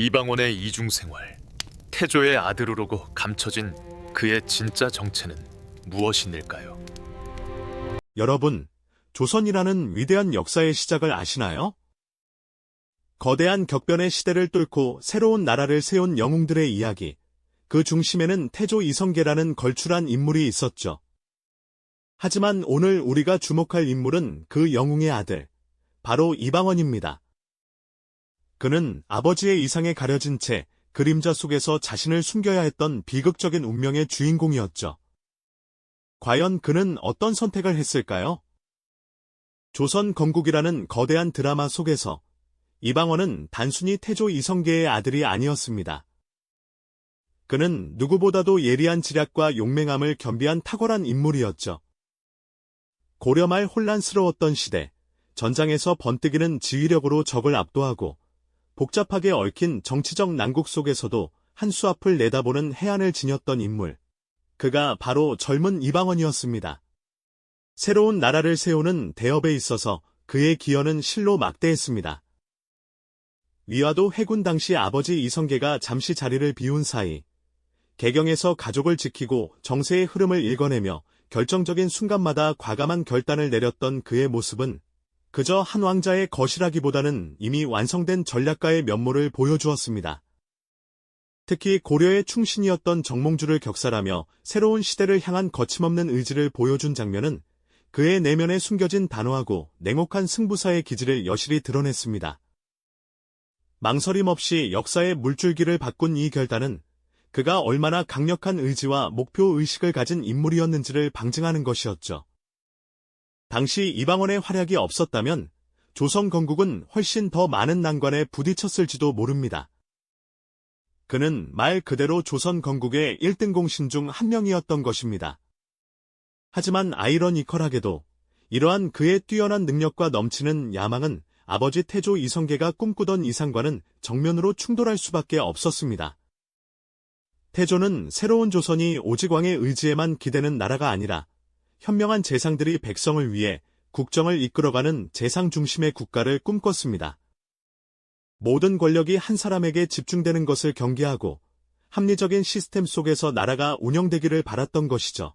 이방원의 이중생활, 태조의 아들으로고 감춰진 그의 진짜 정체는 무엇이닐까요? 여러분, 조선이라는 위대한 역사의 시작을 아시나요? 거대한 격변의 시대를 뚫고 새로운 나라를 세운 영웅들의 이야기, 그 중심에는 태조 이성계라는 걸출한 인물이 있었죠. 하지만 오늘 우리가 주목할 인물은 그 영웅의 아들, 바로 이방원입니다. 그는 아버지의 이상에 가려진 채 그림자 속에서 자신을 숨겨야 했던 비극적인 운명의 주인공이었죠. 과연 그는 어떤 선택을 했을까요? 조선 건국이라는 거대한 드라마 속에서 이방원은 단순히 태조 이성계의 아들이 아니었습니다. 그는 누구보다도 예리한 지략과 용맹함을 겸비한 탁월한 인물이었죠. 고려 말 혼란스러웠던 시대, 전장에서 번뜩이는 지휘력으로 적을 압도하고 복잡하게 얽힌 정치적 난국 속에서도 한 수 앞을 내다보는 해안을 지녔던 인물. 그가 바로 젊은 이방원이었습니다. 새로운 나라를 세우는 대업에 있어서 그의 기여는 실로 막대했습니다. 위화도 해군 당시 아버지 이성계가 잠시 자리를 비운 사이, 개경에서 가족을 지키고 정세의 흐름을 읽어내며 결정적인 순간마다 과감한 결단을 내렸던 그의 모습은 그저 한 왕자의 거실하기보다는 이미 완성된 전략가의 면모를 보여주었습니다. 특히 고려의 충신이었던 정몽주를 격살하며 새로운 시대를 향한 거침없는 의지를 보여준 장면은 그의 내면에 숨겨진 단호하고 냉혹한 승부사의 기질을 여실히 드러냈습니다. 망설임 없이 역사의 물줄기를 바꾼 이 결단은 그가 얼마나 강력한 의지와 목표의식을 가진 인물이었는지를 방증하는 것이었죠. 당시 이방원의 활약이 없었다면 조선 건국은 훨씬 더 많은 난관에 부딪혔을지도 모릅니다. 그는 말 그대로 조선 건국의 1등 공신 중 한 명이었던 것입니다. 하지만 아이러니컬하게도 이러한 그의 뛰어난 능력과 넘치는 야망은 아버지 태조 이성계가 꿈꾸던 이상과는 정면으로 충돌할 수밖에 없었습니다. 태조는 새로운 조선이 오직 왕의 의지에만 기대는 나라가 아니라 현명한 재상들이 백성을 위해 국정을 이끌어가는 재상 중심의 국가를 꿈꿨습니다. 모든 권력이 한 사람에게 집중되는 것을 경계하고 합리적인 시스템 속에서 나라가 운영되기를 바랐던 것이죠.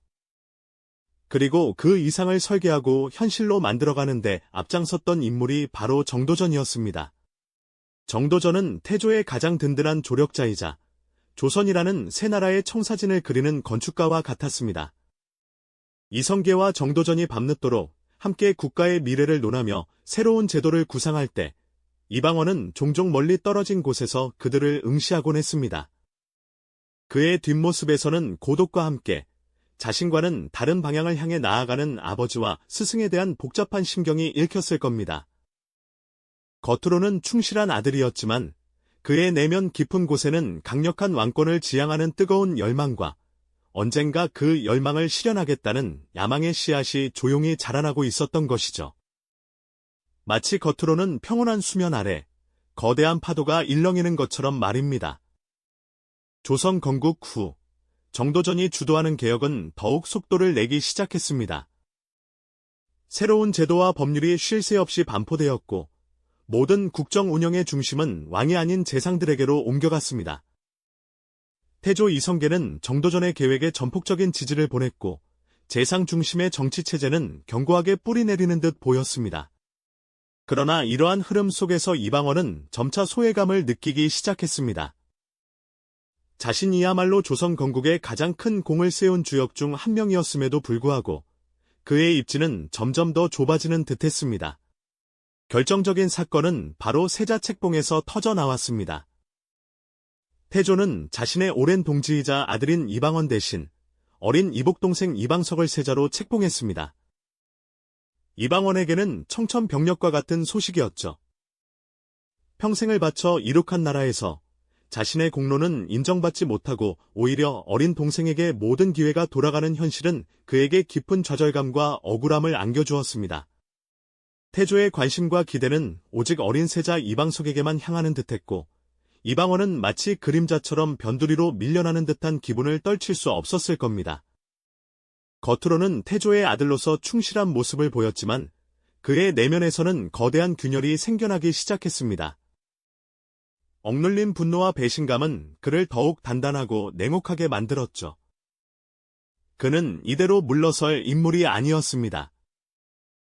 그리고 그 이상을 설계하고 현실로 만들어가는데 앞장섰던 인물이 바로 정도전이었습니다. 정도전은 태조의 가장 든든한 조력자이자 조선이라는 새 나라의 청사진을 그리는 건축가와 같았습니다. 이성계와 정도전이 밤늦도록 함께 국가의 미래를 논하며 새로운 제도를 구상할 때 이방원은 종종 멀리 떨어진 곳에서 그들을 응시하곤 했습니다. 그의 뒷모습에서는 고독과 함께 자신과는 다른 방향을 향해 나아가는 아버지와 스승에 대한 복잡한 심경이 읽혔을 겁니다. 겉으로는 충실한 아들이었지만 그의 내면 깊은 곳에는 강력한 왕권을 지향하는 뜨거운 열망과 언젠가 그 열망을 실현하겠다는 야망의 씨앗이 조용히 자라나고 있었던 것이죠. 마치 겉으로는 평온한 수면 아래 거대한 파도가 일렁이는 것처럼 말입니다. 조선 건국 후 정도전이 주도하는 개혁은 더욱 속도를 내기 시작했습니다. 새로운 제도와 법률이 쉴 새 없이 반포되었고 모든 국정 운영의 중심은 왕이 아닌 재상들에게로 옮겨갔습니다. 태조 이성계는 정도전의 계획에 전폭적인 지지를 보냈고 재상 중심의 정치체제는 견고하게 뿌리내리는 듯 보였습니다. 그러나 이러한 흐름 속에서 이방원은 점차 소외감을 느끼기 시작했습니다. 자신이야말로 조선 건국에 가장 큰 공을 세운 주역 중 한 명이었음에도 불구하고 그의 입지는 점점 더 좁아지는 듯했습니다. 결정적인 사건은 바로 세자 책봉에서 터져 나왔습니다. 태조는 자신의 오랜 동지이자 아들인 이방원 대신 어린 이복동생 이방석을 세자로 책봉했습니다. 이방원에게는 청천벽력과 같은 소식이었죠. 평생을 바쳐 이룩한 나라에서 자신의 공로는 인정받지 못하고 오히려 어린 동생에게 모든 기회가 돌아가는 현실은 그에게 깊은 좌절감과 억울함을 안겨주었습니다. 태조의 관심과 기대는 오직 어린 세자 이방석에게만 향하는 듯했고 이방원은 마치 그림자처럼 변두리로 밀려나는 듯한 기분을 떨칠 수 없었을 겁니다. 겉으로는 태조의 아들로서 충실한 모습을 보였지만 그의 내면에서는 거대한 균열이 생겨나기 시작했습니다. 억눌린 분노와 배신감은 그를 더욱 단단하고 냉혹하게 만들었죠. 그는 이대로 물러설 인물이 아니었습니다.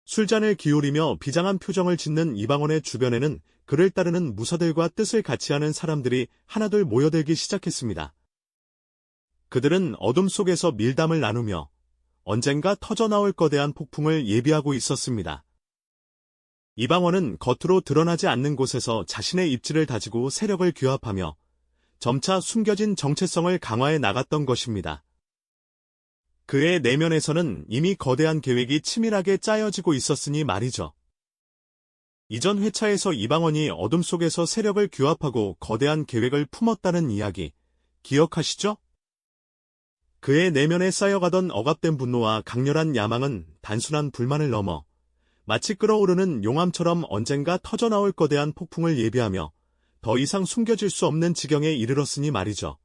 술잔을 기울이며 비장한 표정을 짓는 이방원의 주변에는 그를 따르는 무사들과 뜻을 같이 하는 사람들이 하나둘 모여들기 시작했습니다. 그들은 어둠 속에서 밀담을 나누며 언젠가 터져나올 거대한 폭풍을 예비하고 있었습니다. 이방원은 겉으로 드러나지 않는 곳에서 자신의 입지를 다지고 세력을 규합하며 점차 숨겨진 정체성을 강화해 나갔던 것입니다. 그의 내면에서는 이미 거대한 계획이 치밀하게 짜여지고 있었으니 말이죠. 이전 회차에서 이방원이 어둠 속에서 세력을 규합하고 거대한 계획을 품었다는 이야기, 기억하시죠? 그의 내면에 쌓여가던 억압된 분노와 강렬한 야망은 단순한 불만을 넘어 마치 끓어오르는 용암처럼 언젠가 터져나올 거대한 폭풍을 예비하며 더 이상 숨겨질 수 없는 지경에 이르렀으니 말이죠.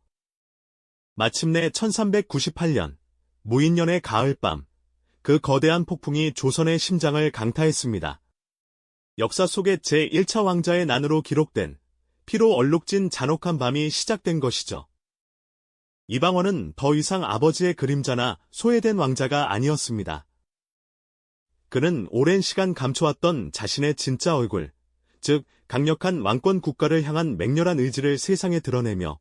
마침내 1398년, 무인년의 가을밤, 그 거대한 폭풍이 조선의 심장을 강타했습니다. 역사 속의 제1차 왕자의 난으로 기록된 피로 얼룩진 잔혹한 밤이 시작된 것이죠. 이방원은 더 이상 아버지의 그림자나 소외된 왕자가 아니었습니다. 그는 오랜 시간 감춰왔던 자신의 진짜 얼굴, 즉 강력한 왕권 국가를 향한 맹렬한 의지를 세상에 드러내며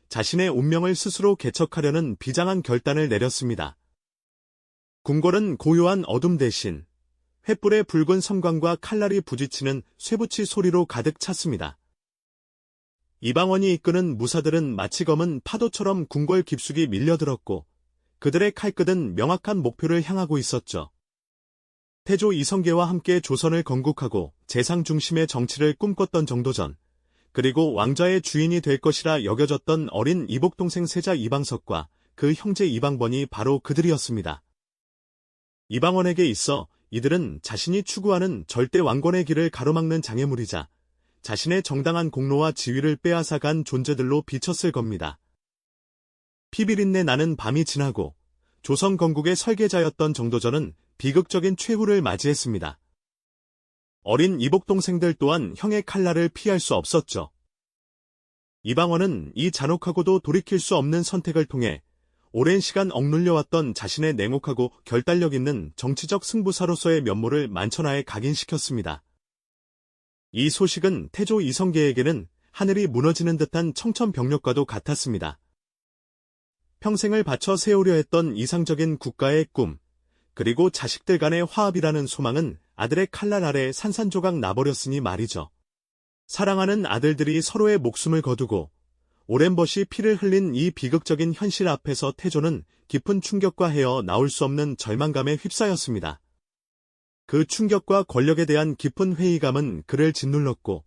자신의 운명을 스스로 개척하려는 비장한 결단을 내렸습니다. 궁궐은 고요한 어둠 대신 횃불의 붉은 섬광과 칼날이 부딪히는 쇠붙이 소리로 가득 찼습니다. 이방원이 이끄는 무사들은 마치 검은 파도처럼 궁궐 깊숙이 밀려들었고 그들의 칼끝은 명확한 목표를 향하고 있었죠. 태조 이성계와 함께 조선을 건국하고 재상 중심의 정치를 꿈꿨던 정도전, 그리고 왕좌의 주인이 될 것이라 여겨졌던 어린 이복동생 세자 이방석과 그 형제 이방번이 바로 그들이었습니다. 이방원에게 있어 이들은 자신이 추구하는 절대 왕권의 길을 가로막는 장애물이자 자신의 정당한 공로와 지위를 빼앗아간 존재들로 비쳤을 겁니다. 피비린내 나는 밤이 지나고 조선 건국의 설계자였던 정도전은 비극적인 최후를 맞이했습니다. 어린 이복동생들 또한 형의 칼날을 피할 수 없었죠. 이방원은 이 잔혹하고도 돌이킬 수 없는 선택을 통해 오랜 시간 억눌려왔던 자신의 냉혹하고 결단력 있는 정치적 승부사로서의 면모를 만천하에 각인시켰습니다. 이 소식은 태조 이성계에게는 하늘이 무너지는 듯한 청천벽력과도 같았습니다. 평생을 바쳐 세우려 했던 이상적인 국가의 꿈, 그리고 자식들 간의 화합이라는 소망은 아들의 칼날 아래 산산조각 나버렸으니 말이죠. 사랑하는 아들들이 서로의 목숨을 거두고 오랜벗이 피를 흘린 이 비극적인 현실 앞에서 태조는 깊은 충격과 헤어 나올 수 없는 절망감에 휩싸였습니다. 그 충격과 권력에 대한 깊은 회의감은 그를 짓눌렀고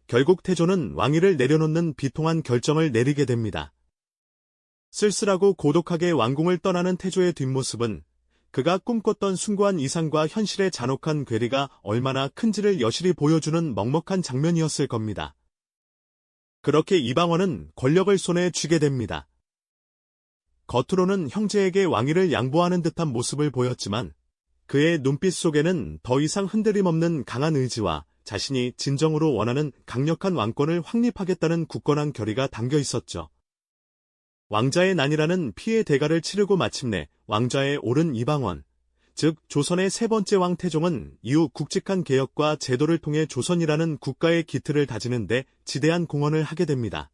결국 태조는 왕위를 내려놓는 비통한 결정을 내리게 됩니다. 쓸쓸하고 고독하게 왕궁을 떠나는 태조의 뒷모습은 그가 꿈꿨던 숭고한 이상과 현실의 잔혹한 괴리가 얼마나 큰지를 여실히 보여주는 먹먹한 장면이었을 겁니다. 그렇게 이방원은 권력을 손에 쥐게 됩니다. 겉으로는 형제에게 왕위를 양보하는 듯한 모습을 보였지만 그의 눈빛 속에는 더 이상 흔들림 없는 강한 의지와 자신이 진정으로 원하는 강력한 왕권을 확립하겠다는 굳건한 결의가 담겨 있었죠. 왕자의 난이라는 피의 대가를 치르고 마침내 왕좌에 오른 이방원, 즉 조선의 세 번째 왕 태종은 이후 굵직한 개혁과 제도를 통해 조선이라는 국가의 기틀을 다지는 데 지대한 공헌을 하게 됩니다.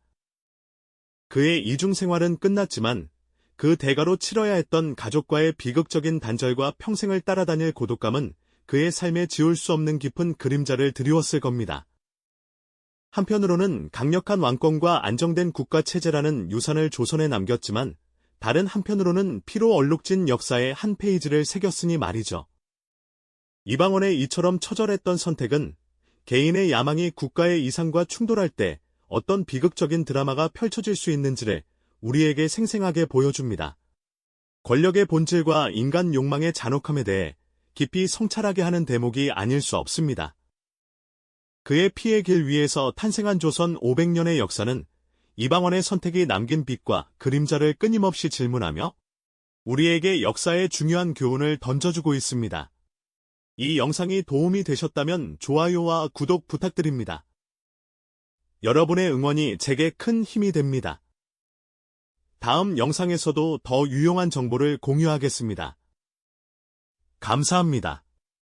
그의 이중 생활은 끝났지만 그 대가로 치러야 했던 가족과의 비극적인 단절과 평생을 따라다닐 고독감은 그의 삶에 지울 수 없는 깊은 그림자를 드리웠을 겁니다. 한편으로는 강력한 왕권과 안정된 국가 체제라는 유산을 조선에 남겼지만 다른 한편으로는 피로 얼룩진 역사의 한 페이지를 새겼으니 말이죠. 이방원의 이처럼 처절했던 선택은 개인의 야망이 국가의 이상과 충돌할 때 어떤 비극적인 드라마가 펼쳐질 수 있는지를 우리에게 생생하게 보여줍니다. 권력의 본질과 인간 욕망의 잔혹함에 대해 깊이 성찰하게 하는 대목이 아닐 수 없습니다. 그의 피의 길 위에서 탄생한 조선 500년의 역사는 이방원의 선택이 남긴 빛과 그림자를 끊임없이 질문하며 우리에게 역사의 중요한 교훈을 던져주고 있습니다. 이 영상이 도움이 되셨다면 좋아요와 구독 부탁드립니다. 여러분의 응원이 제게 큰 힘이 됩니다. 다음 영상에서도 더 유용한 정보를 공유하겠습니다. 감사합니다.